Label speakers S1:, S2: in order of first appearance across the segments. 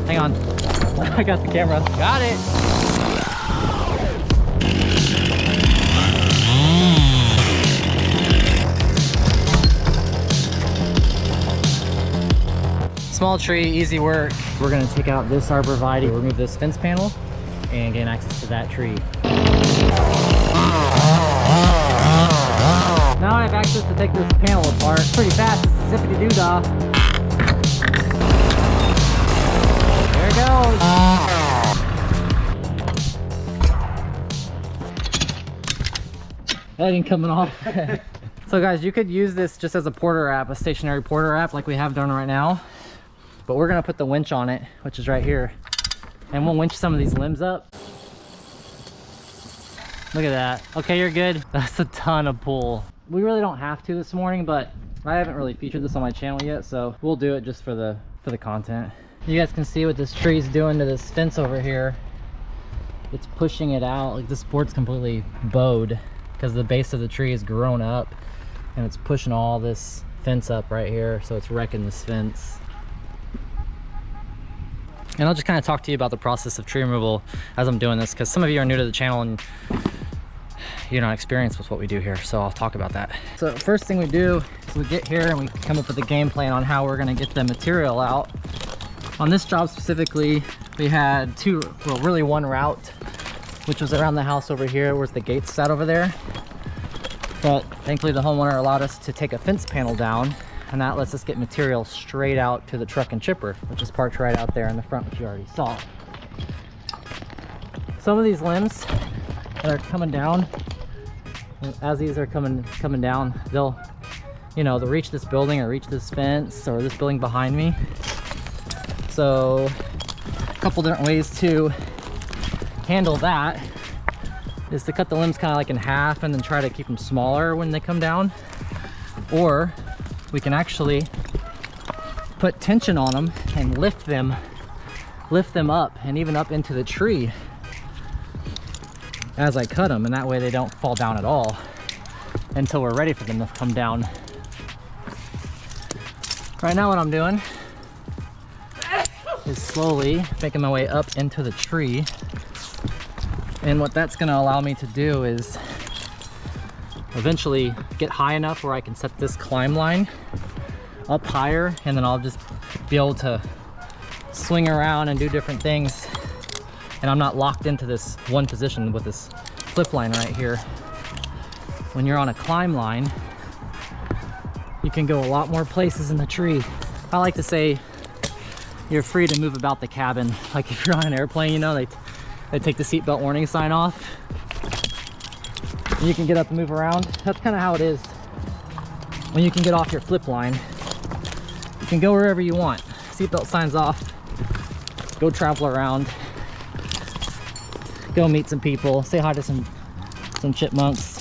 S1: Hang on. I got the camera. Got it. Small tree, easy work. We're gonna take out this arborvitae, remove this fence panel, and gain access to that tree. Now I have access to take this panel apart pretty fast. It's a zippity-doo-dah. There it goes. That ain't coming off. So guys, you could use this just as a porter wrap, a stationary porter wrap like we have done right now. But we're gonna put the winch on it, which is right here. And we'll winch some of these limbs up. Look at that. Okay, you're good. That's a ton of pull. We really don't have to this morning, but I haven't really featured this on my channel yet, so we'll do it just for the content. You guys can see what this tree's doing to this fence over here. It's pushing it out. Like, this board's completely bowed because the base of the tree is grown up and it's pushing all this fence up right here, so it's wrecking this fence. And I'll just kind of talk to you about the process of tree removal as I'm doing this, because some of you are new to the channel and you're not experienced with what we do here, so I'll talk about that. So first thing we do is we get here and we come up with a game plan on how we're going to get the material out. On this job specifically, we had really one route, which was around the house over here where the gates sat over there. But thankfully the homeowner allowed us to take a fence panel down, and that lets us get material straight out to the truck and chipper, which is parked right out there in the front, which you already saw. Some of these limbs that are coming down, as these are coming down, they'll reach this building or reach this fence or this building behind me. So a couple different ways to handle that is to cut the limbs kind of like in half and then try to keep them smaller when they come down. Or we can actually put tension on them and lift them up and even up into the tree as I cut them, and that way they don't fall down at all until we're ready for them to come down. Right now what I'm doing is slowly making my way up into the tree, and what that's going to allow me to do is eventually get high enough where I can set this climb line up higher, and then I'll just be able to swing around and do different things, and I'm not locked into this one position with this flip line right here. When you're on a climb line, you can go a lot more places in the tree. I like to say you're free to move about the cabin. Like if you're on an airplane, you know, they take the seatbelt warning sign off. You can get up and move around. That's kind of how it is when you can get off your flip line. You can go wherever you want. Seatbelt signs off. Go travel around. Go meet some people. Say hi to some chipmunks.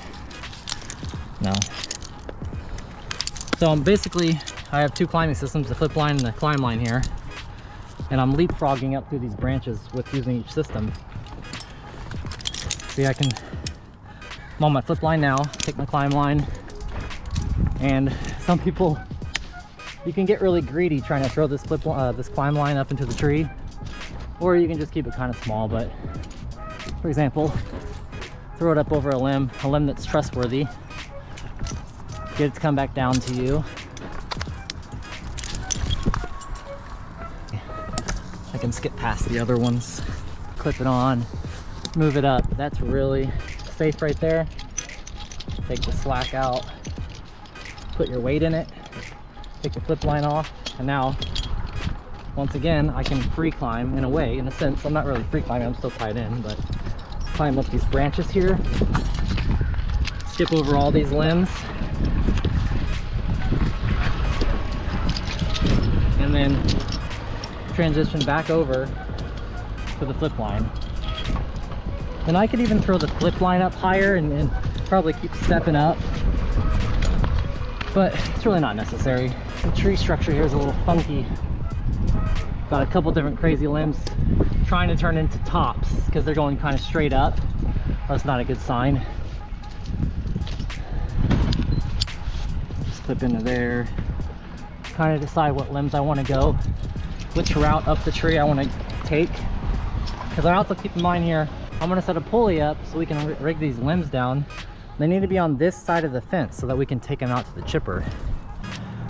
S1: No. So I have two climbing systems, the flip line and the climb line here. And I'm leapfrogging up through these branches with using each system. See, I'm on my flip line now, take my climb line, and some people, you can get really greedy trying to throw this this climb line up into the tree, or you can just keep it kind of small. But for example, throw it up over a limb that's trustworthy, get it to come back down to you. I can skip past the other ones, clip it on, move it up. That's really safe right there. Take the slack out, put your weight in it, take the flip line off, and now once again I can free climb in a sense. I'm not really free climbing, I'm still tied in, but climb up these branches here, skip over all these limbs, and then transition back over to the flip line. And I could even throw the flip line up higher and probably keep stepping up, but it's really not necessary. The tree structure here is a little funky. Got a couple different crazy limbs trying to turn into tops because they're going kind of straight up. That's not a good sign. Just clip into there. Kind of decide what limbs I want to go, which route up the tree I want to take. Because I also keep in mind here, I'm going to set a pulley up so we can rig these limbs down. They need to be on this side of the fence so that we can take them out to the chipper.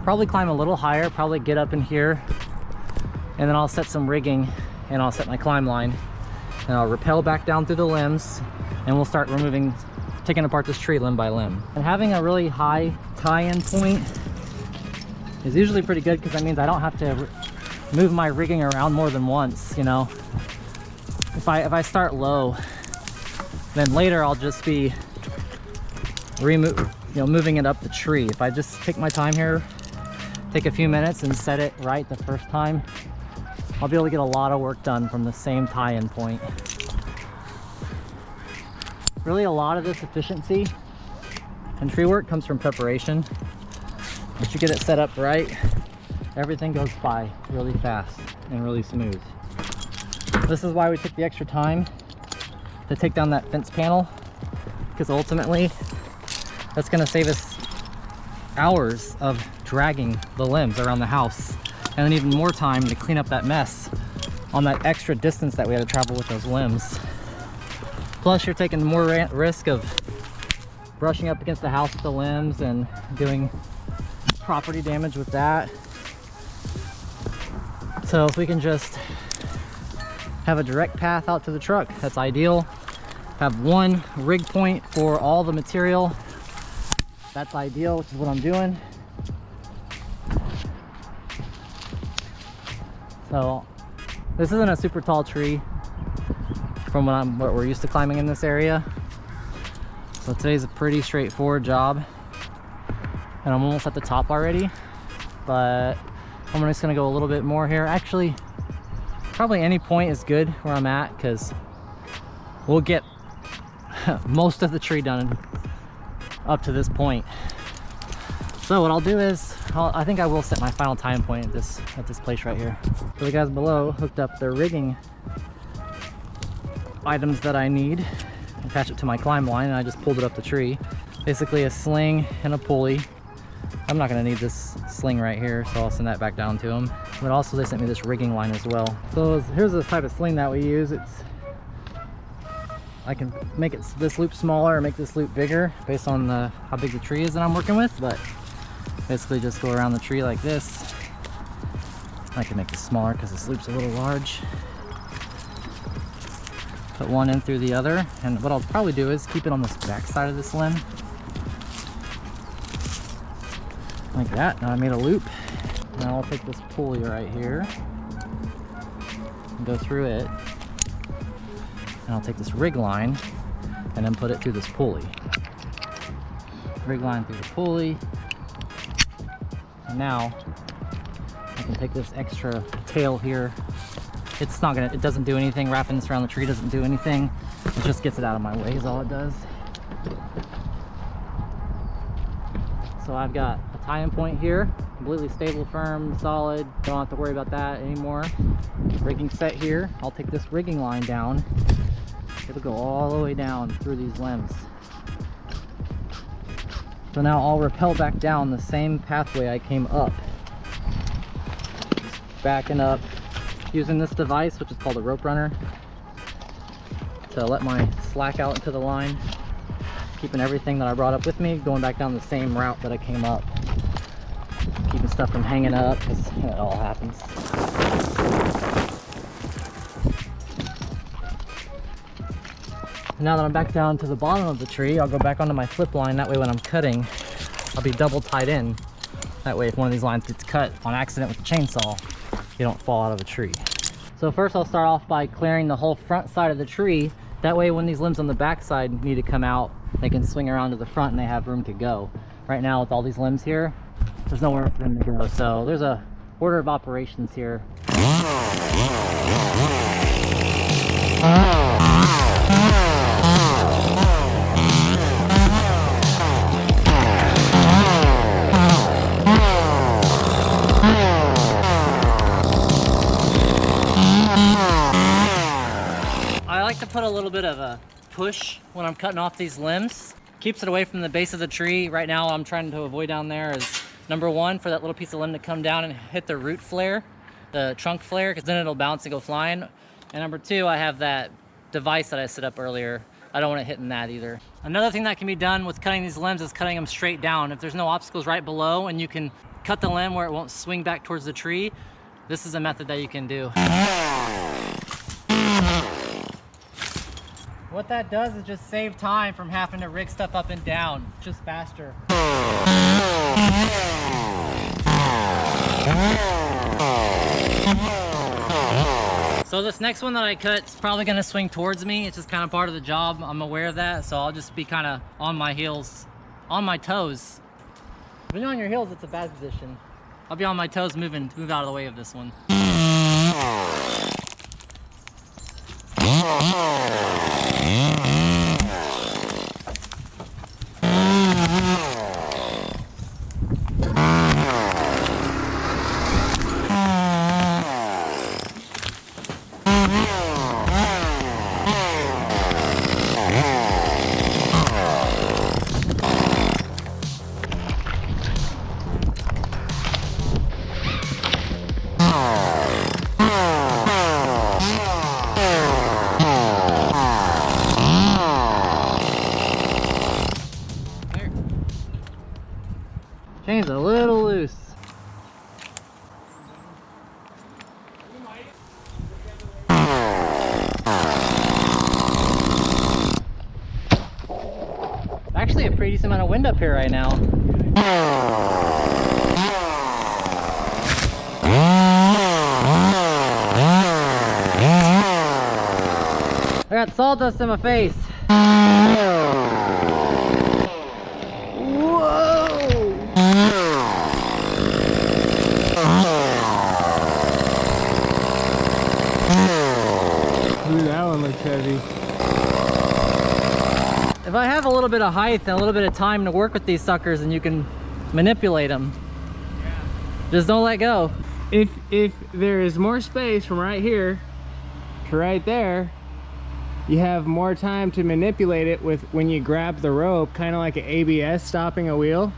S1: Probably climb a little higher, probably get up in here, and then I'll set some rigging and I'll set my climb line and I'll rappel back down through the limbs and we'll start removing, taking apart this tree limb by limb. And having a really high tie-in point is usually pretty good because that means I don't have to move my rigging around more than once, you know. If I start low, then later I'll just be moving it up the tree. If I just take my time here, take a few minutes and set it right the first time, I'll be able to get a lot of work done from the same tie-in point. Really, a lot of this efficiency and tree work comes from preparation. Once you get it set up right, everything goes by really fast and really smooth. This is why we took the extra time to take down that fence panel, because ultimately that's going to save us hours of dragging the limbs around the house, and then even more time to clean up that mess on that extra distance that we had to travel with those limbs. Plus you're taking more risk of brushing up against the house with the limbs and doing property damage with that. So if we can just have a direct path out to the truck, that's ideal. Have one rig point for all the material, that's ideal, which is what I'm doing. So this isn't a super tall tree from what we're used to climbing in this area. So today's a pretty straightforward job. And I'm almost at the top already, but I'm just gonna go a little bit more here. Actually, probably any point is good where I'm at, because we'll get most of the tree done up to this point. So what I'll do is, I think I will set my final time point at this place right here. So the guys below hooked up their rigging items that I need, attach it to my climb line, and I just pulled it up the tree. Basically a sling and a pulley. I'm not gonna need this sling right here, so I'll send that back down to them. But also they sent me this rigging line as well. So here's the type of sling that we use. I can make this loop smaller or make this loop bigger based on how big the tree is that I'm working with, but basically just go around the tree like this. I can make this smaller because this loop's a little large. Put one in through the other, and what I'll probably do is keep it on this back side of this limb. Like that. Now I made a loop. Now I'll take this pulley right here and go through it. And I'll take this rig line and then put it through this pulley. Rig line through the pulley. And now I can take this extra tail here. It doesn't do anything. Wrapping this around the tree doesn't do anything. It just gets it out of my way is all it does. So I've got a tie-in point here, completely stable, firm, solid. Don't have to worry about that anymore. Rigging set here. I'll take this rigging line down. It'll go all the way down through these limbs. So now I'll rappel back down the same pathway I came up. Just backing up using this device, which is called a rope runner, to let my slack out into the line. Keeping everything that I brought up with me, going back down the same route that I came up. Keeping stuff from hanging up, because it all happens. Now that I'm back down to the bottom of the tree, I'll go back onto my flip line. That way when I'm cutting, I'll be double tied in. That way if one of these lines gets cut on accident with the chainsaw, you don't fall out of a tree. So first I'll start off by clearing the whole front side of the tree. That way when these limbs on the back side need to come out, they can swing around to the front and they have room to go. Right now with all these limbs here, there's nowhere for them to go. So there's a order of operations here. put a little bit of a push when I'm cutting off these limbs. Keeps it away from the base of the tree. Right now I'm trying to avoid down there is number one, for that little piece of limb to come down and hit the root flare, the trunk flare, because then it'll bounce and go flying. And number two, I have that device that I set up earlier. I don't want it hitting that either. Another thing that can be done with cutting these limbs is cutting them straight down. If there's no obstacles right below and you can cut the limb where it won't swing back towards the tree, this is a method that you can do. What that does is just save time from having to rig stuff up and down. It's just faster. So this next one that I cut is probably gonna swing towards me. It's just kind of part of the job. I'm aware of that, so I'll just be kind of on my heels, on my toes. When you're on your heels, it's a bad position. I'll be on my toes move out of the way of this one. Chain's a little loose. Actually a pretty decent amount of wind up here right now. I got sawdust in my face.
S2: Ooh, that one looks heavy.
S1: If I have a little bit of height and a little bit of time to work with these suckers, and you can manipulate them. Yeah. Just don't let go.
S2: If there is more space from right here to right there, you have more time to manipulate it with when you grab the rope, kind of like an ABS stopping a wheel,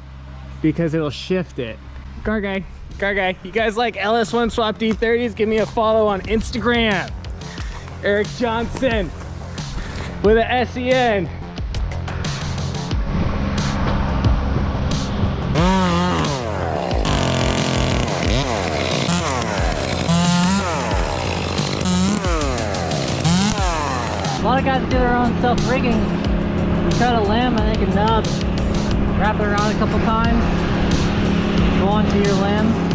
S2: because it'll shift it. Car guy, you guys like LS1 Swap D30s? Give me a follow on Instagram. Eric Johnson with a SEN.
S1: A lot of guys do their own self-rigging. You cut a limb and they can nub, wrap it around a couple times, go onto your limb.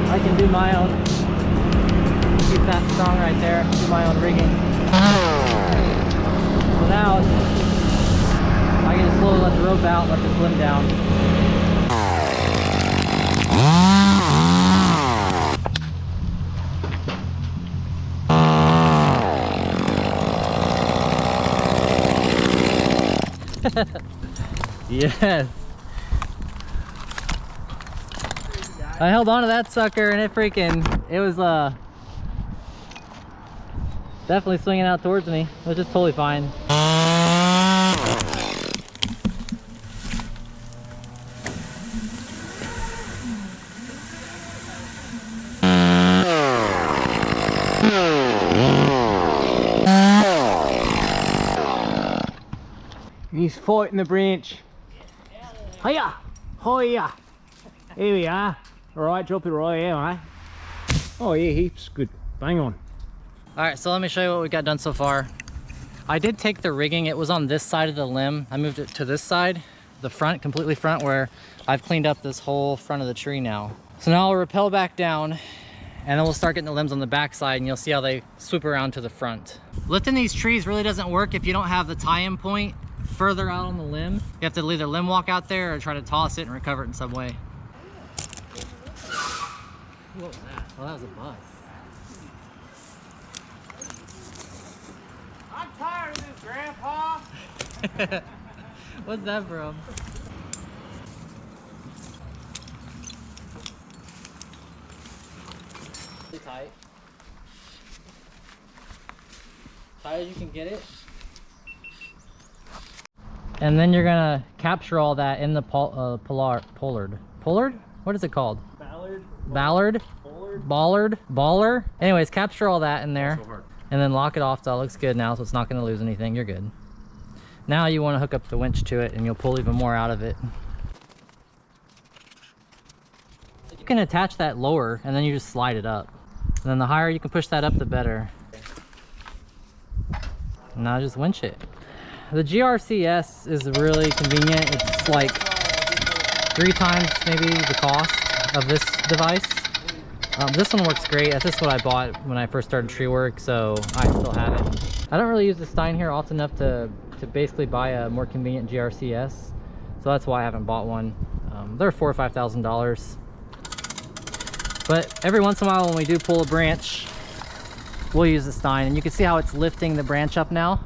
S1: I can do my own. Keep that strong right there, do my own rigging. Without, I can just slowly let the rope out, let this limb down. Yes. I held on to that sucker and it was definitely swinging out towards me, which is totally fine.
S2: He's fighting the branch. Hiya! Hiya! Here we are. Alright, drop it right here, eh? Oh yeah, heaps good. Bang on.
S1: Alright, so let me show you what we got done so far. I did take the rigging, it was on this side of the limb. I moved it to this side, the front, completely front, where I've cleaned up this whole front of the tree now. So now I'll rappel back down, and then we'll start getting the limbs on the back side, and you'll see how they swoop around to the front. Lifting these trees really doesn't work if you don't have the tie-in point further out on the limb. You have to either limb walk out there or try to toss it and recover it in some way. What was that? Oh, that was a bus.
S2: I'm tired of this, Grandpa.
S1: What's that from? Pretty tight. high as you can get it. And then you're gonna capture all that in the pollard? What is it called? Ballard? Baller? Anyways, capture all that in there. And then lock it off so it looks good now, so it's not gonna lose anything. You're good. Now you wanna hook up the winch to it and you'll pull even more out of it. You can attach that lower and then you just slide it up. And then the higher you can push that up, the better. Now just winch it. The GRCS is really convenient. It's like 3 times maybe the cost of this device. This one works great. This is what I bought when I first started tree work, so I still have it. I don't really use the Stein here often enough to basically buy a more convenient GRCS, so that's why I haven't bought one. They're $4,000 or $5,000. But every once in a while when we do pull a branch, we'll use the Stein, and you can see how it's lifting the branch up now.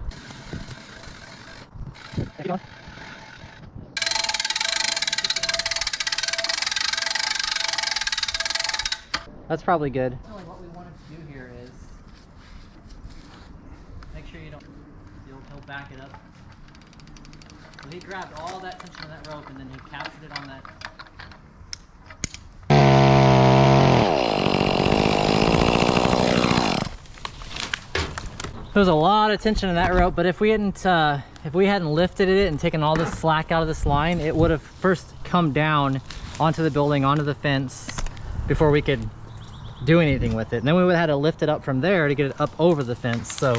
S1: That's probably good. Really what we wanted to do here is make sure he'll back it up. So he grabbed all that tension of that rope and then he captured it on that. There was a lot of tension in that rope, but if we hadn't lifted it and taken all this slack out of this line, it would have first come down onto the building, onto the fence, before we could do anything with it. And then we would have had to lift it up from there to get it up over the fence. So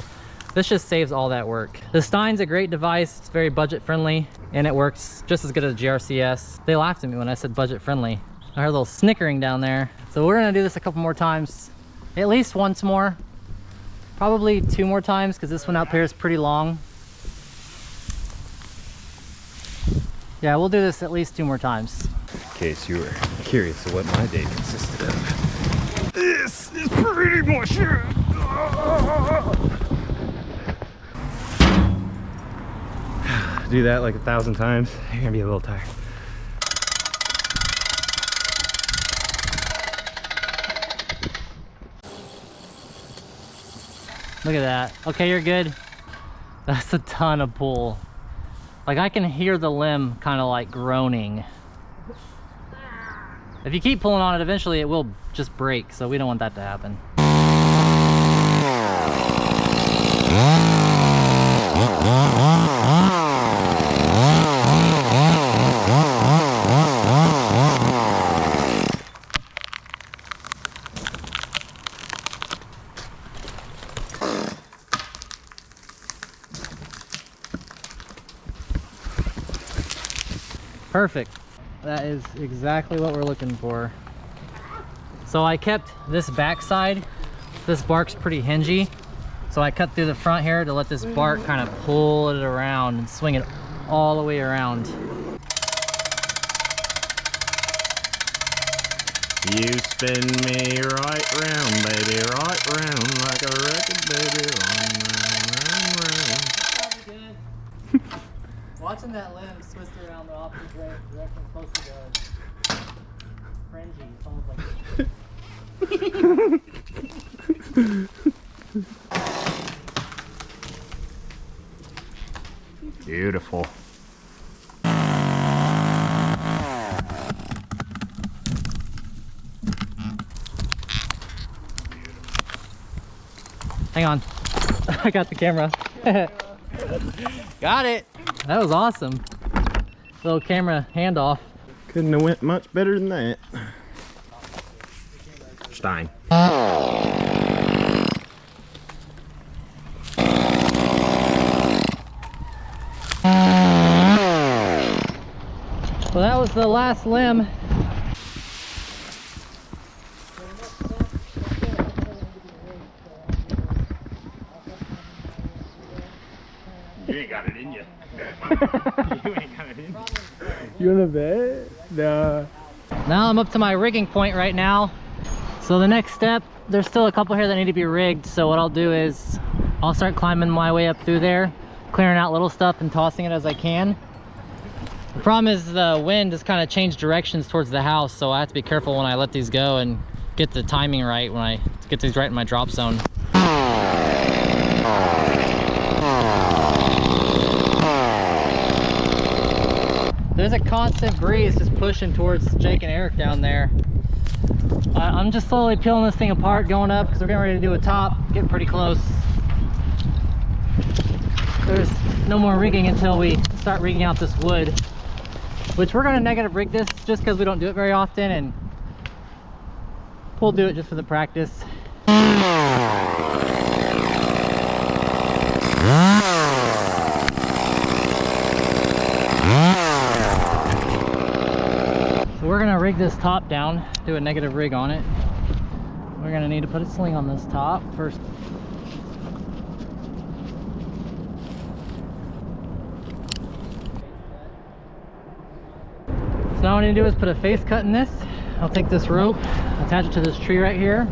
S1: this just saves all that work. The Stein's a great device. It's very budget friendly and it works just as good as GRCS. They laughed at me when I said budget friendly. I heard a little snickering down there. So we're gonna do this a couple more times, at least once more. Probably 2 more times because this one out here is pretty long. Yeah, we'll do this at least 2 more times.
S3: In case you were curious of what my day consisted of. This is pretty much it. Do that like 1,000 times, you're gonna be a little tired.
S1: Look at that. Okay, you're good. That's a ton of pull. Like I can hear the limb kind of like groaning. If you keep pulling on it, eventually it will just break, so we don't want that to happen. Perfect. That is exactly what we're looking for. So I kept this backside. This bark's pretty hingy. So I cut through the front here to let this bark kind of pull it around and swing it all the way around.
S3: You spin me right round, baby, right round, like a record, baby, round, round, round, round.
S1: Watching that limb twist around the opposite direction it's supposed to go. Fringy, it's almost like
S3: Beautiful.
S1: Hang on. I got the camera. Got it. That was awesome. Little camera handoff.
S3: Couldn't have went much better than that. Stein.
S1: So that was the last limb.
S3: You ain't got it in you. You ain't got it in you.
S2: You wanna bet? Nah.
S1: Now I'm up to my rigging point right now. So the next step, there's still a couple here that need to be rigged. So what I'll do is I'll start climbing my way up through there, clearing out little stuff and tossing it as I can. The problem is the wind has kind of changed directions towards the house, so I have to be careful when I let these go and get the timing right when I get these right in my drop zone. There's a constant breeze just pushing towards Jake and Eric down there. I'm just slowly peeling this thing apart, going up because we're getting ready to do a top, getting pretty close. There's no more rigging until we start rigging out this wood, which we're going to negative rig this just because we don't do it very often, and we'll do it just for the practice. So we're gonna rig this top down, do a negative rig on it. We're gonna need to put a sling on this top first. So now what I need to do is put a face cut in this. I'll take this rope, attach it to this tree right here,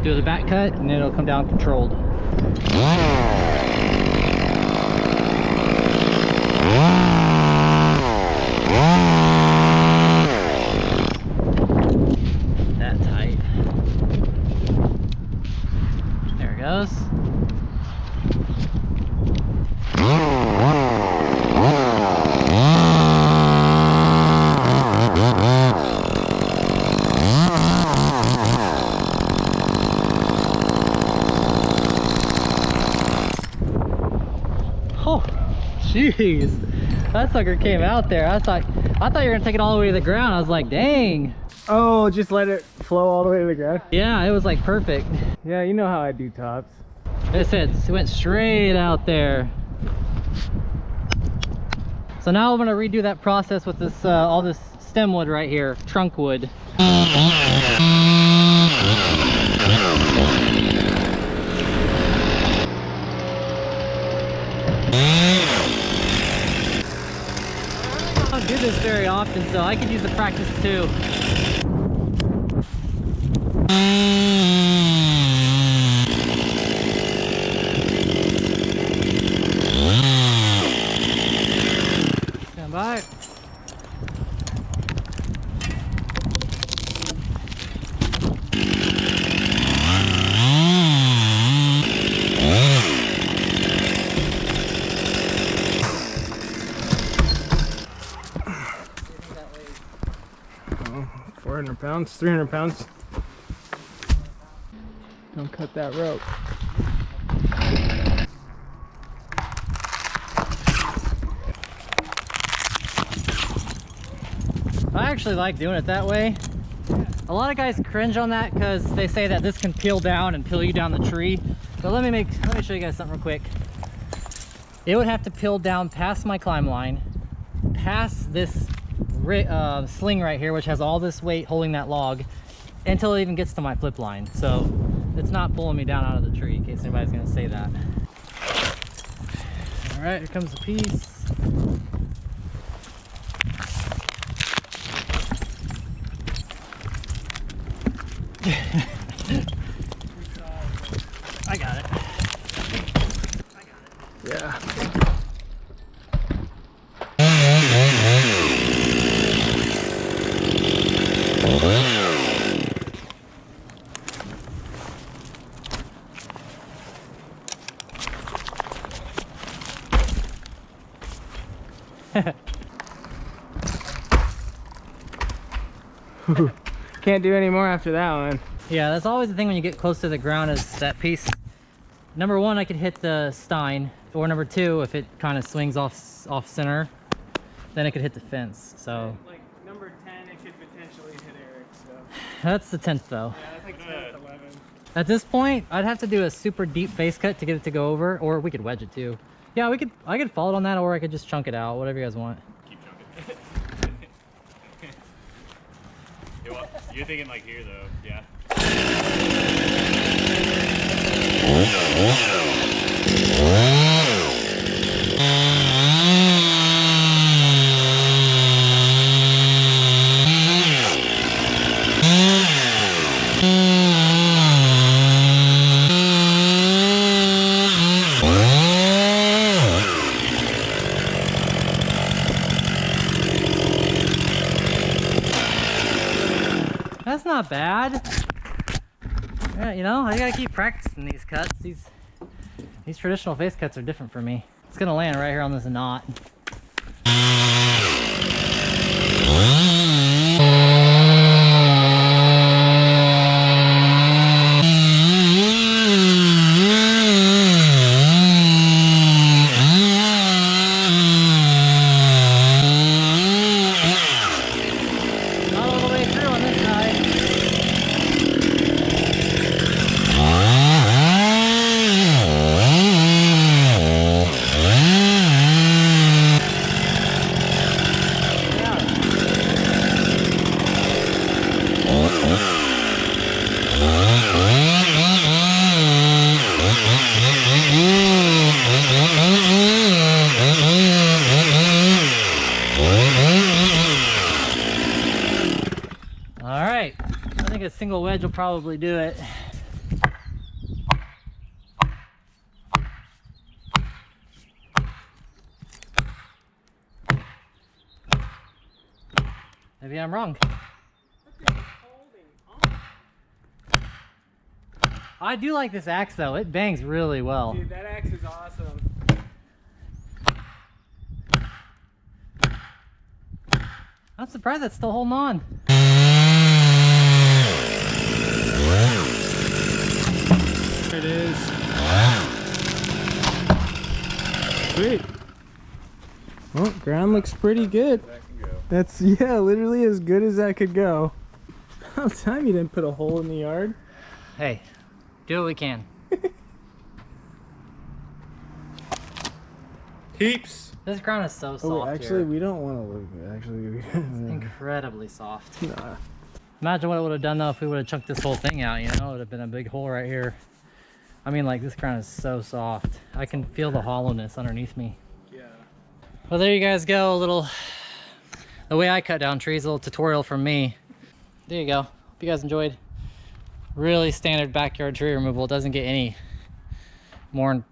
S1: do the back cut, and it'll come down controlled. That tight. There it goes. Oh, jeez, that sucker came out there. I thought you were gonna take it all the way to the ground. I was like, dang.
S2: Oh, just let it flow all the way to the ground?
S1: Yeah, it was like perfect.
S2: Yeah, you know how I do tops.
S1: It said it went straight out there. So now I'm gonna redo that process with this all this stem wood right here, trunk wood. I don't do this very often, so I could use the practice too. Stand by.
S2: Oh, 400 pounds, 300 pounds. Don't cut that rope.
S1: I actually like doing it that way. A lot of guys cringe on that because they say that this can peel down and peel you down the tree. But let me show you guys something real quick. It would have to peel down past my climb line, past this sling right here, which has all this weight holding that log, until it even gets to my flip line. So it's not pulling me down out of the tree, in case anybody's gonna say that. All right, here comes the piece. I got it.
S2: Yeah. Can't do any more after that one.
S1: Yeah, that's always the thing when you get close to the ground, is that piece. Number one, I could hit the stein, or number two, if it kind of swings off center, then it could hit the fence. So
S2: like number 10, it could potentially hit Eric. So
S1: that's the 10th though.
S2: yeah, that's like 10th, 11.
S1: At this point, I'd have to do a super deep face cut to get it to go over, or we could wedge it too. Yeah, I could fall it on that, or I could just chunk it out, whatever you guys want.
S3: Keep chunking. You're thinking like here though, yeah.
S1: That's not bad. Yeah, you know, I gotta keep practicing these cuts. These traditional face cuts are different for me. It's gonna land right here on this knot. Not all the way through on this side. All right, I think a single wedge will probably do it. Maybe I'm wrong. I do like this axe though, it bangs really well.
S2: Dude, that axe is awesome.
S1: I'm surprised that's still holding on.
S2: There it is. Sweet. Well, ground looks pretty good. That's, yeah, literally as good as that could go. About time you didn't put a hole in the yard.
S1: Hey, do what we can.
S2: Heaps.
S1: This ground is so soft.
S2: Oh, actually,
S1: here.
S2: we don't want to look. Actually,
S1: It's incredibly soft.
S2: nah.
S1: Imagine what it would have done though if we would have chunked this whole thing out, you know? It would have been a big hole right here. I mean, like, this ground is so soft. I can feel the hollowness underneath me.
S2: Yeah.
S1: Well, there you guys go. A little, the way I cut down trees, a little tutorial from me. There you go. Hope you guys enjoyed. Really standard backyard tree removal. It doesn't get any more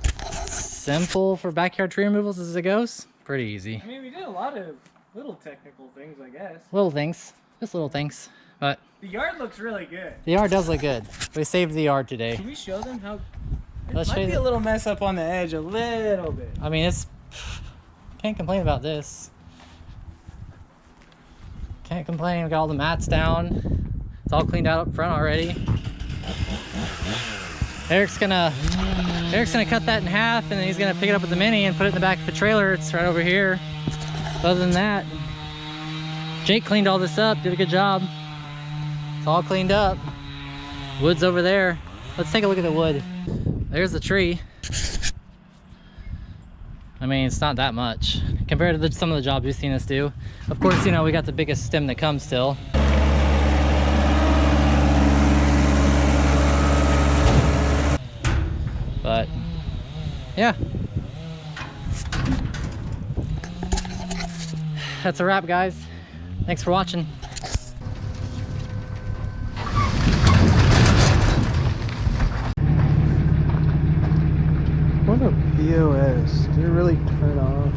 S1: simple for backyard tree removals as it goes. Pretty easy.
S2: I mean, we did a lot of little technical things, I guess.
S1: Little things. Just little things. But
S2: The yard looks really good.
S1: the yard does look good. We saved the yard today.
S2: Can we show them how? It
S1: Let's show
S2: might
S1: you
S2: be a little mess up on the edge, a little bit.
S1: I mean, it's... Can't complain about this. Can't complain. We got all the mats down. It's all cleaned out up front already. Eric's gonna cut that in half, and then he's gonna pick it up with the Mini and put it in the back of the trailer. It's right over here. Other than that, Jake cleaned all this up, did a good job. It's all cleaned up. Wood's over there. Let's take a look at the wood. There's the tree. I mean, it's not that much compared to some of the jobs we've seen us do. Of course, you know, we got the biggest stem that comes still. But yeah, that's a wrap, guys. Thanks for watching.
S2: What a POS. Did it really turn off?